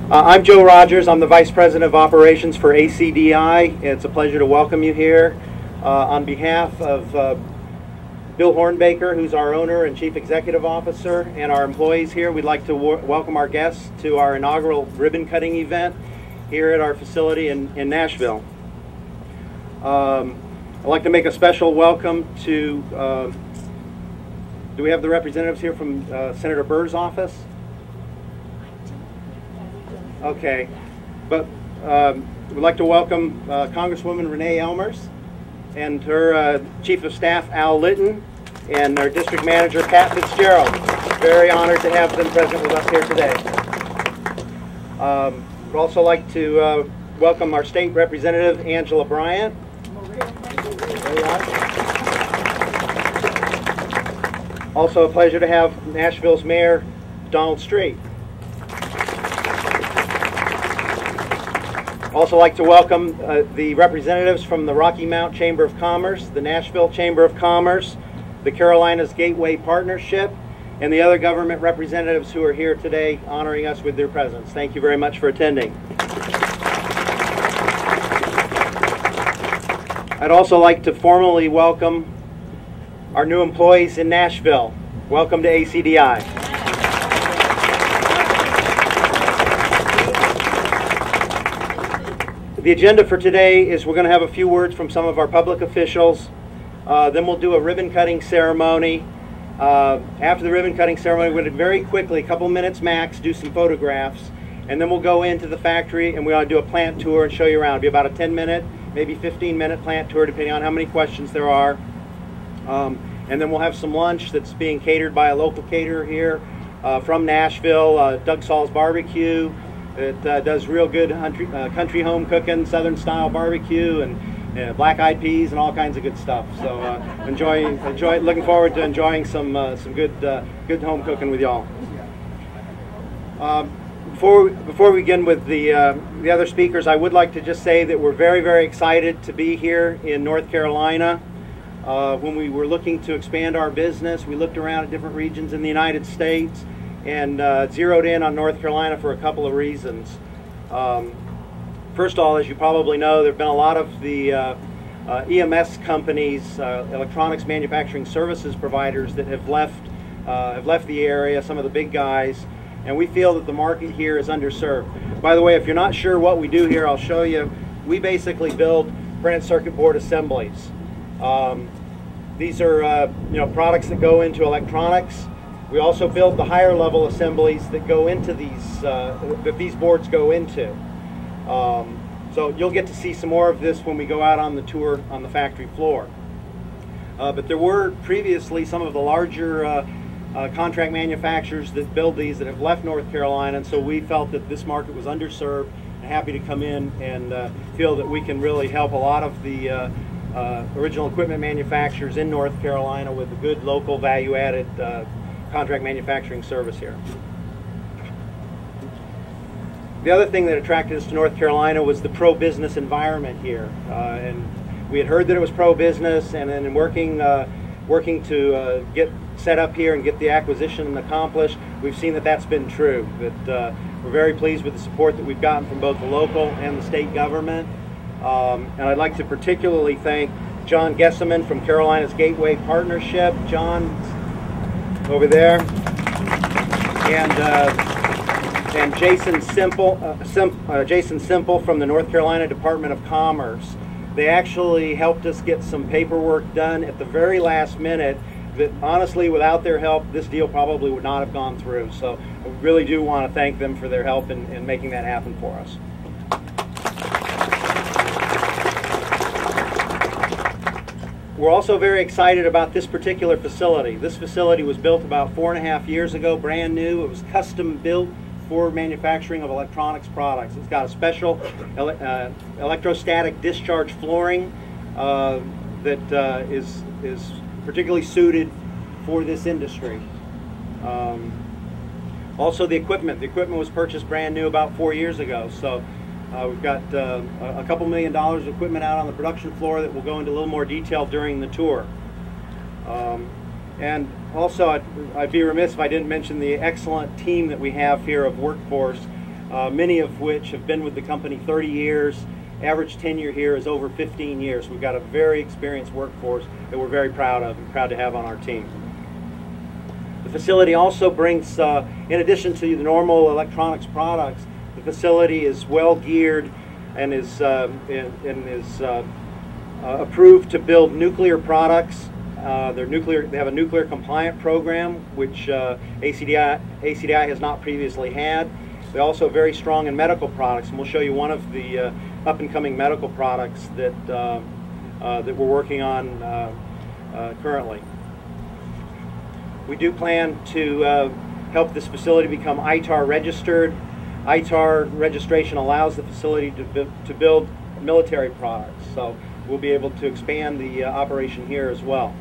I'm Joe Rogers. I'm the Vice President of Operations for ACDi. It's a pleasure to welcome you here. On behalf of Bill Hornbaker, who's our owner and Chief Executive Officer, and our employees here, we'd like to welcome our guests to our inaugural ribbon cutting event here at our facility in Nashville. I'd like to make a special welcome to, do we have the representatives here from Senator Burr's office? Okay, but we'd like to welcome Congresswoman Renee Elmers and her Chief of Staff Al Litton and our District Manager Pat Fitzgerald. Very honored to have them present with us here today. We'd also like to welcome our State Representative Angela Bryant. Also a pleasure to have Nashville's Mayor Donald Strait. Also like to welcome the representatives from the Rocky Mount Chamber of Commerce, the Nashville Chamber of Commerce, the Carolinas Gateway Partnership, and the other government representatives who are here today honoring us with their presence. Thank you very much for attending. I'd also like to formally welcome our new employees in Nashville. Welcome to ACDi. The agenda for today is we're going to have a few words from some of our public officials. Then we'll do a ribbon cutting ceremony. After the ribbon cutting ceremony, we're going to very quickly, a couple minutes max, do some photographs. And then we'll go into the factory and we're going to do a plant tour and show you around. It'll be about a 10-minute, maybe 15-minute plant tour depending on how many questions there are. And then we'll have some lunch that's being catered by a local caterer here from Nashville, Doug Saul's Barbecue. It does real good country home cooking, Southern style barbecue, and black eyed peas and all kinds of good stuff. So enjoy. Looking forward to enjoying some good home cooking with y'all. Before we begin with the other speakers, I would like to just say that we're very excited to be here in North Carolina. When we were looking to expand our business, we looked around at different regions in the United States and zeroed in on North Carolina for a couple of reasons. First of all, as you probably know, there have been a lot of the EMS companies, electronics manufacturing services providers that have left the area, some of the big guys, and we feel that the market here is underserved. By the way, if you're not sure what we do here, I'll show you. We basically build printed circuit board assemblies. These are products that go into electronics. We also build the higher level assemblies that go into these, that these boards go into. So you'll get to see some more of this when we go out on the tour on the factory floor. But there were previously some of the larger contract manufacturers that build these that have left North Carolina, and so we felt that this market was underserved and happy to come in and feel that we can really help a lot of the original equipment manufacturers in North Carolina with a good local value-added contract manufacturing service here. The other thing that attracted us to North Carolina was the pro-business environment here, and we had heard that it was pro-business, and then in working to get set up here and get the acquisition accomplished, we've seen that that's been true. That we're very pleased with the support that we've gotten from both the local and the state government, and I'd like to particularly thank John Gesseman from Carolinas Gateway Partnership. John's over there, and Jason Simple from the North Carolina Department of Commerce. They actually helped us get some paperwork done at the very last minute that honestly, without their help, this deal probably would not have gone through. So I really do want to thank them for their help in making that happen for us. We're also very excited about this particular facility. This facility was built about 4.5 years ago, brand new. It was custom built for manufacturing of electronics products. It's got a special electrostatic discharge flooring that is particularly suited for this industry. Also the equipment. The equipment was purchased brand new about 4 years ago. So we've got a couple $1 million of equipment out on the production floor that will go into a little more detail during the tour. And also, I'd be remiss if I didn't mention the excellent team that we have here of workforce. many of which have been with the company 30 years. Average tenure here is over 15 years. We've got a very experienced workforce that we're very proud of and proud to have on our team. The facility also brings, in addition to the normal electronics products, the facility is well geared and is approved to build nuclear products. They have a nuclear compliant program, which ACDi has not previously had. They're also very strong in medical products, and we'll show you one of the up-and-coming medical products that that we're working on currently. We do plan to help this facility become ITAR registered. ITAR registration allows the facility to build military products, so we'll be able to expand the operation here as well.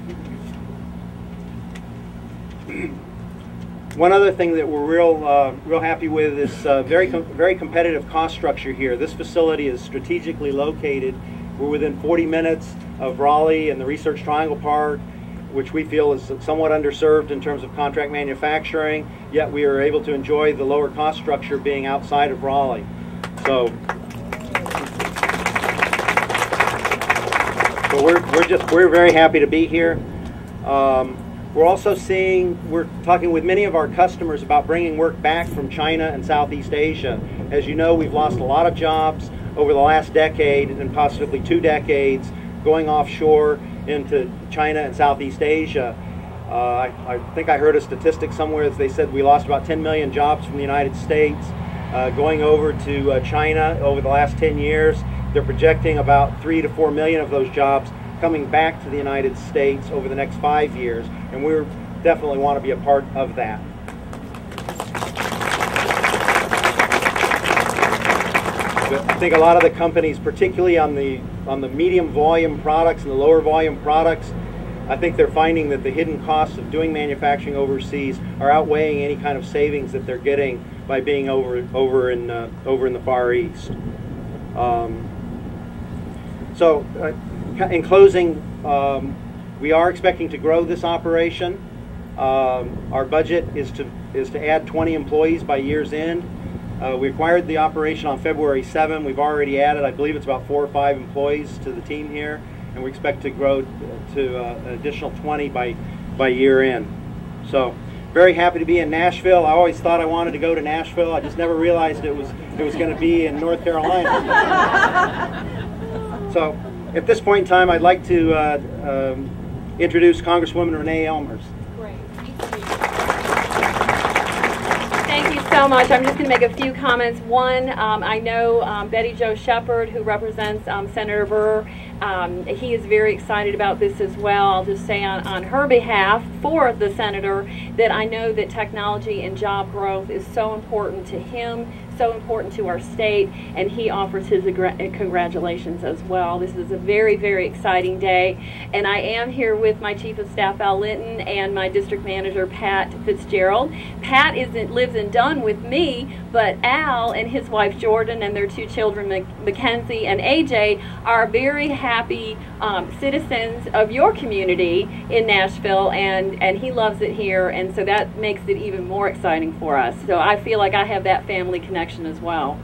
One other thing that we're real happy with is very competitive cost structure here. This facility is strategically located. We're within 40 minutes of Raleigh and the Research Triangle Park, which we feel is somewhat underserved in terms of contract manufacturing, yet we are able to enjoy the lower cost structure being outside of Raleigh. So we're very happy to be here. We're talking with many of our customers about bringing work back from China and Southeast Asia. As you know, we've lost a lot of jobs over the last decade and possibly 2 decades going offshore into China and Southeast Asia. I think I heard a statistic somewhere that they said we lost about 10 million jobs from the United States going over to China over the last 10 years. They're projecting about 3 to 4 million of those jobs coming back to the United States over the next 5 years, and we definitely want to be a part of that. I think a lot of the companies, particularly on the medium volume products and the lower volume products, I think they're finding that the hidden costs of doing manufacturing overseas are outweighing any kind of savings that they're getting by being over in the Far East. In closing, we are expecting to grow this operation. Our budget is to add 20 employees by year's end. We acquired the operation on February 7. We've already added, I believe it's about 4 or 5 employees to the team here, and we expect to grow to an additional 20 by year end. So, very happy to be in Nashville. I always thought I wanted to go to Nashville. I just never realized it was going to be in North Carolina. So, at this point in time, I'd like to introduce Congresswoman Renee Elmers. Great. Thank you so much. I'm just going to make a few comments. One, I know Betty Jo Shepherd, who represents Senator Burr. He is very excited about this as well. I'll just say on her behalf for the senator that I know that technology and job growth is so important to him, so important to our state, and he offers his congratulations as well. This is a very, very exciting day, and I am here with my Chief of Staff, Al Linton, and my District Manager, Pat Fitzgerald. Pat lives in Dunn with me, but Al and his wife, Jordan, and their 2 children, Mackenzie and AJ, are very happy citizens of your community in Nashville, and he loves it here, and so that makes it even more exciting for us. So I feel like I have that family connection as well.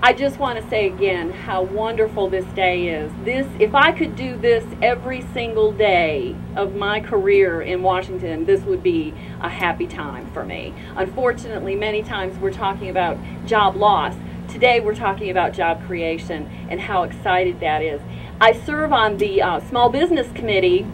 I just want to say again how wonderful this day is. If I could do this every single day of my career in Washington, this would be a happy time for me. Unfortunately, many times we're talking about job loss. Today we're talking about job creation and how excited that is. I serve on the Small Business Committee,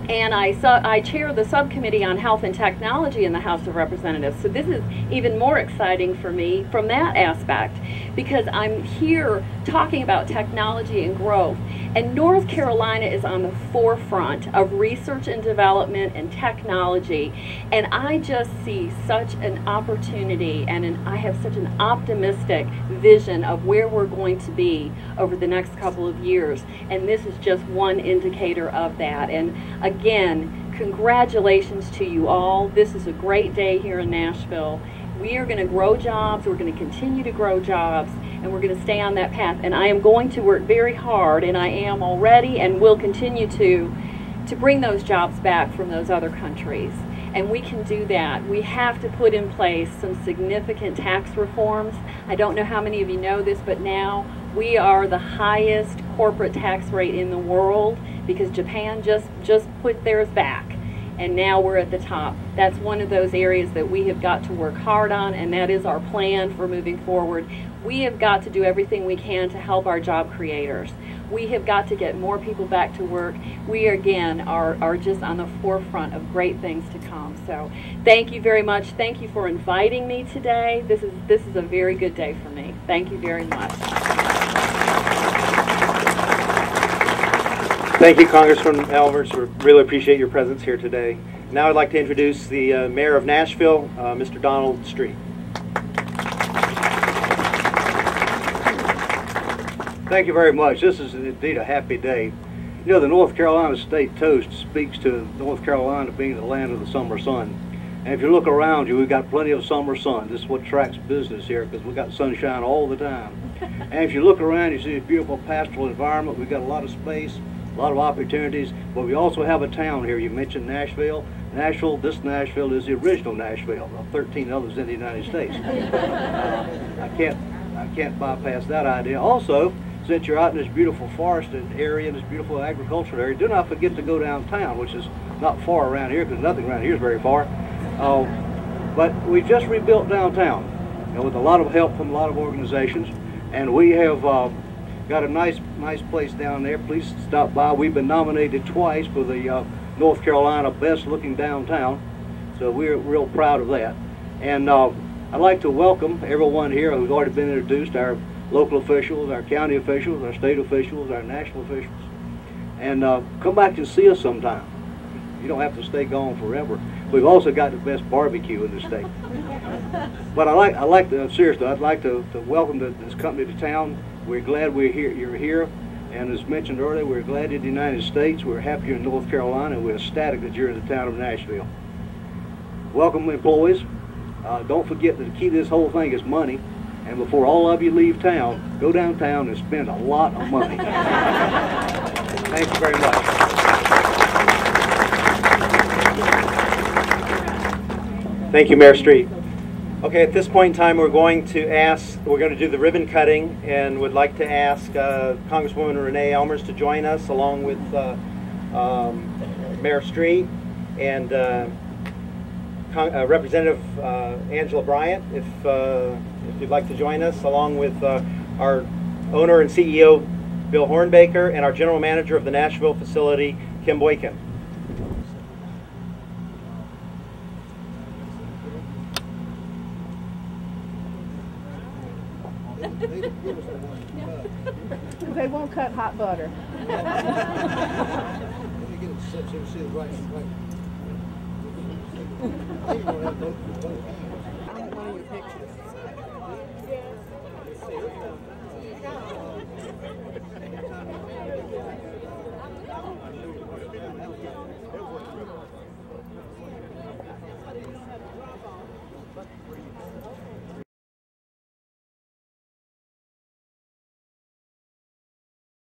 and I chair the subcommittee on health and technology in the House of Representatives. So this is even more exciting for me from that aspect, because I'm here talking about technology and growth. And North Carolina is on the forefront of research and development and technology. And I just see such an opportunity, and I have such an optimistic vision of where we're going to be over the next couple of years. And this is just one indicator of that. And again, congratulations to you all. This is a great day here in Nashville. We are going to grow jobs, we're going to continue to grow jobs, and we're going to stay on that path. And I am going to work very hard, and I am already and will continue to bring those jobs back from those other countries. and we can do that. We have to put in place some significant tax reforms. I don't know how many of you know this, but now we are the highest corporate tax rate in the world because Japan just put theirs back, and now we're at the top. That's one of those areas that we have got to work hard on, and that is our plan for moving forward. We have got to do everything we can to help our job creators. We have got to get more people back to work. We, again, are just on the forefront of great things to come. So thank you very much. Thank you for inviting me today. This is a very good day for me. Thank you very much. Thank you, Congressman Elmers. We really appreciate your presence here today. Now I'd like to introduce the Mayor of Nashville, Mr. Donald Street. Thank you very much. This is indeed a happy day. You know, the North Carolina State Toast speaks to North Carolina being the land of the summer sun. And if you look around you, we've got plenty of summer sun. This is what attracts business here because we've got sunshine all the time. And if you look around, you see a beautiful pastoral environment. We've got a lot of space, a lot of opportunities, but we also have a town here. You mentioned Nashville. This Nashville is the original Nashville, of 13 others in the United States. I can't bypass that idea. Also, since you're out in this beautiful forested area, this beautiful agricultural area, do not forget to go downtown, which is not far around here because nothing around here is very far. But we just rebuilt downtown, with a lot of help from a lot of organizations, and we have got a nice place down there. Please stop by. We've been nominated twice for the North Carolina Best Looking Downtown, so we're real proud of that. And I'd like to welcome everyone here who's already been introduced, our local officials, our county officials, our state officials, our national officials. And come back and see us sometime. You don't have to stay gone forever. We've also got the best barbecue in the state. But seriously, I'd like to welcome this company to town. We're glad you're here. And as mentioned earlier, we're glad you're in the United States. We're happy you're in North Carolina, and we're ecstatic that you're in the town of Nashville. Welcome, employees. Don't forget that the key to this whole thing is money. And before all of you leave town, go downtown and spend a lot of money. Thank you very much. Thank you, Mayor Street. Okay, at this point in time, we're going to do the ribbon cutting, and would like to ask Congresswoman Renee Elmers to join us, along with Mayor Street and Representative Angela Bryant, if you'd like to join us, along with our owner and CEO, Bill Hornbaker, and our general manager of the Nashville facility, Kim Boykin. They won't cut hot butter.